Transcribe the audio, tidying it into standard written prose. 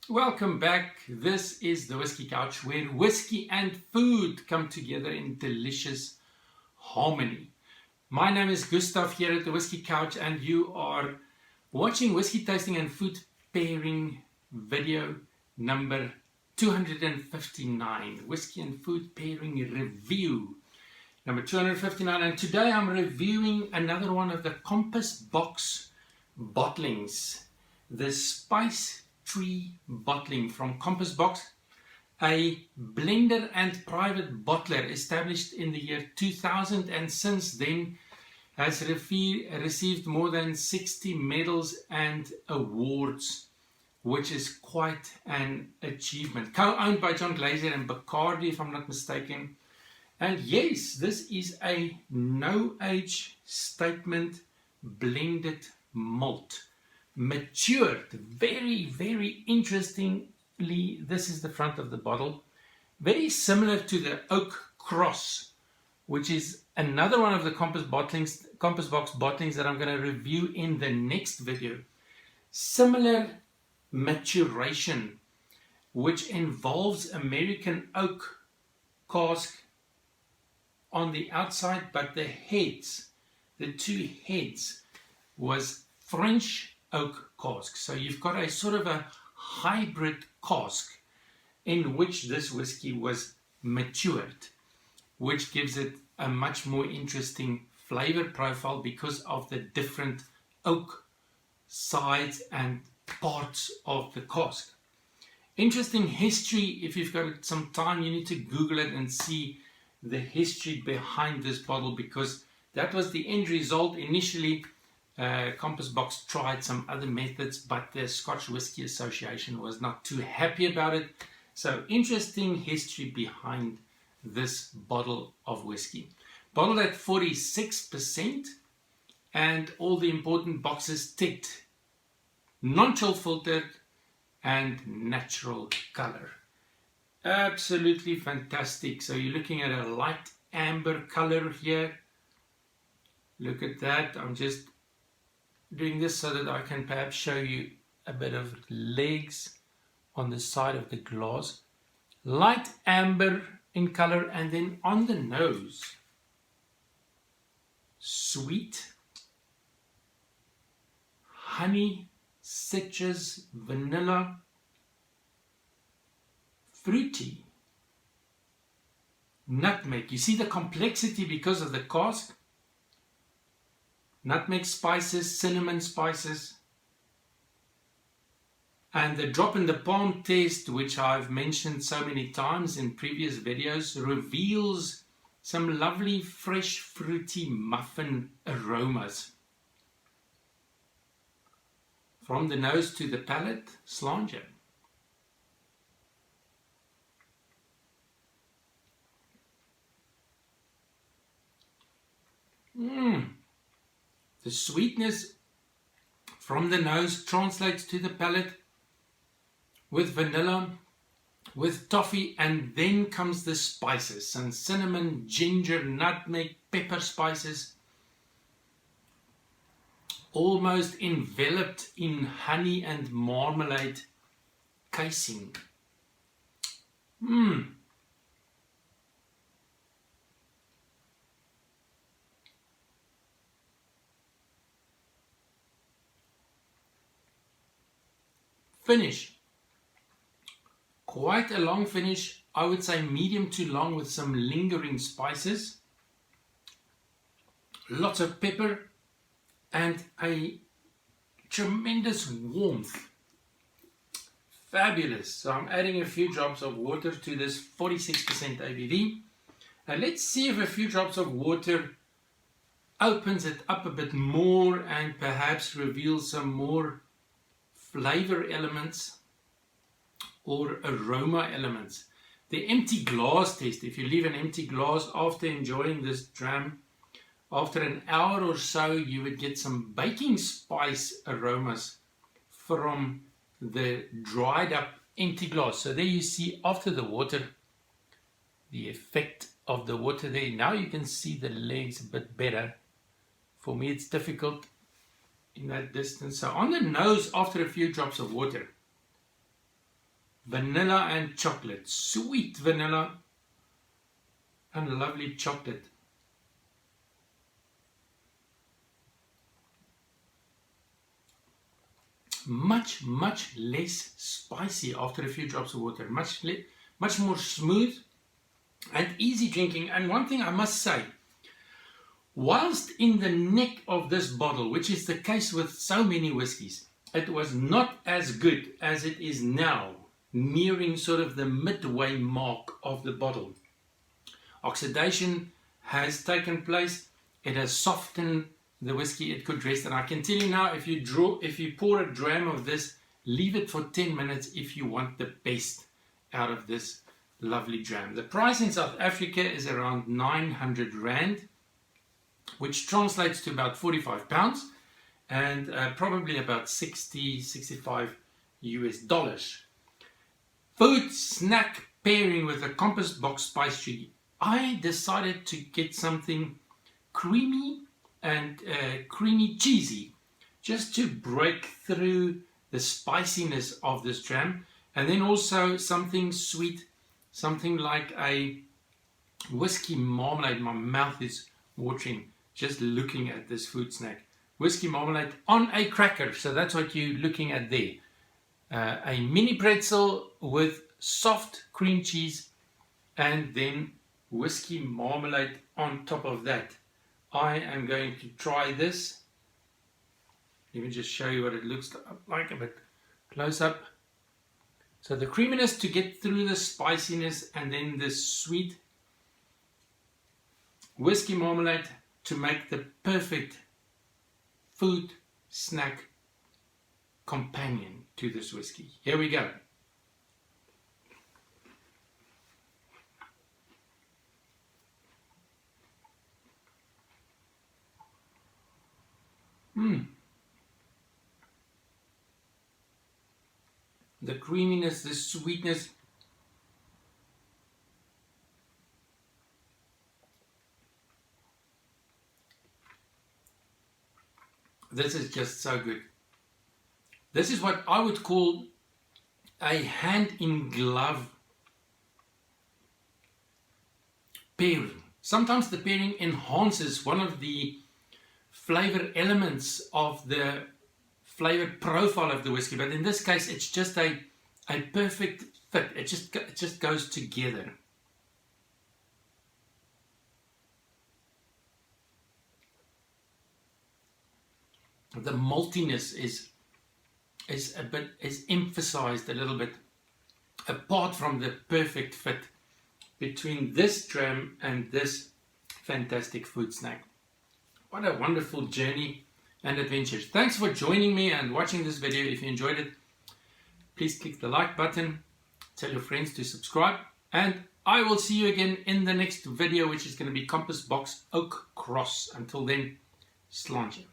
Welcome back. This is the Whiskey Couch, where whiskey and food come together in delicious harmony. My name is Gustav here at the Whiskey Couch, and you are watching whiskey tasting and food pairing video number 259, whiskey and food pairing review number 259. And today I'm reviewing another one of the Compass Box bottlings, the Spice Tree bottling from Compass Box, a blender and private bottler established in the year 2000, and since then has received more than 60 medals and awards, which is quite an achievement. Co-owned by John Glaser and Bacardi, if I'm not mistaken. And yes, this is a no-age statement blended malt. Matured, very interestingly, this is the front of the bottle, very similar to the Oak Cross, which is another one of the Compass Box bottlings that I'm going to review in the next video. Similar maturation, which involves American oak cask on the outside, but the two heads was French oak cask. So you've got a sort of a hybrid cask in which this whiskey was matured, which gives it a much more interesting flavor profile because of the different oak sides and parts of the cask. Interesting history. If you've got some time, you need to Google it and see the history behind this bottle, because that was the end result. Initially, Compass Box tried some other methods, but the Scotch Whisky Association was not too happy about it. So interesting history behind this bottle of whiskey. Bottled at 46% and all the important boxes ticked. Non-chill filtered and natural color. Absolutely fantastic. So you're looking at a light amber color here. Look at that. I'm just doing this so that I can perhaps show you a bit of legs on the side of the glass. Light amber in color, and then on the nose, sweet, honey, citrus, vanilla, fruity, nutmeg. You see the complexity because of the cask. Nutmeg spices, cinnamon spices, and the drop in the palm test, which I've mentioned so many times in previous videos, reveals some lovely fresh fruity muffin aromas. From the nose to the palate, slanger. The sweetness from the nose translates to the palate with vanilla, with toffee, and then comes the spices, and cinnamon, ginger, nutmeg, pepper spices, almost enveloped in honey and marmalade casing. Finish. Quite a long finish, I would say medium to long, with some lingering spices. Lots of pepper and a tremendous warmth. Fabulous. So I'm adding a few drops of water to this 46% ABV. And let's see if a few drops of water opens it up a bit more and perhaps reveals some more flavor elements or aroma elements. The empty glass test. If you leave an empty glass after enjoying this dram, after an hour or so, you would get some baking spice aromas from the dried up empty glass. So there you see, after the water, the effect of the water there. Now you can see the legs a bit better. For me, it's difficult in that distance. So on the nose, after a few drops of water, vanilla and chocolate, sweet vanilla and lovely chocolate. Much less spicy after a few drops of water, much more smooth and easy drinking. And one thing I must say, whilst in the neck of this bottle, which is the case with so many whiskies, it was not as good as it is now, nearing sort of the midway mark of the bottle. Oxidation has taken place. It has softened the whiskey. It could rest. And I can tell you now, if you pour a dram of this, leave it for 10 minutes if you want the best out of this lovely dram. The price in South Africa is around 900 Rand, which translates to about 45 pounds and probably about 65 US dollars. Food snack pairing with a Compass Box spice tree. I decided to get something creamy and creamy cheesy, just to break through the spiciness of this dram, and then also something sweet, something like a whiskey marmalade. My mouth is watering just looking at this food snack. Whiskey marmalade on a cracker, so that's what you're looking at there. A mini pretzel with soft cream cheese and then whiskey marmalade on top of that. I am going to try this. Let me just show you what it looks like a bit close up. So the creaminess to get through the spiciness, and then the sweet whiskey marmalade to make the perfect food snack companion to this whiskey. Here we go. The creaminess, the sweetness. This is just so good. This is what I would call a hand-in-glove pairing. Sometimes the pairing enhances one of the flavor elements of the flavor profile of the whiskey, but in this case it's just a perfect fit. It just goes together. The maltiness is emphasized a little bit, apart from the perfect fit between this dram and this fantastic food snack. What a wonderful journey and adventures. Thanks for joining me and watching this video. If you enjoyed it, please click the like button, tell your friends to subscribe, and I will see you again in the next video, which is going to be Compass Box Oak Cross. Until then, sláinte.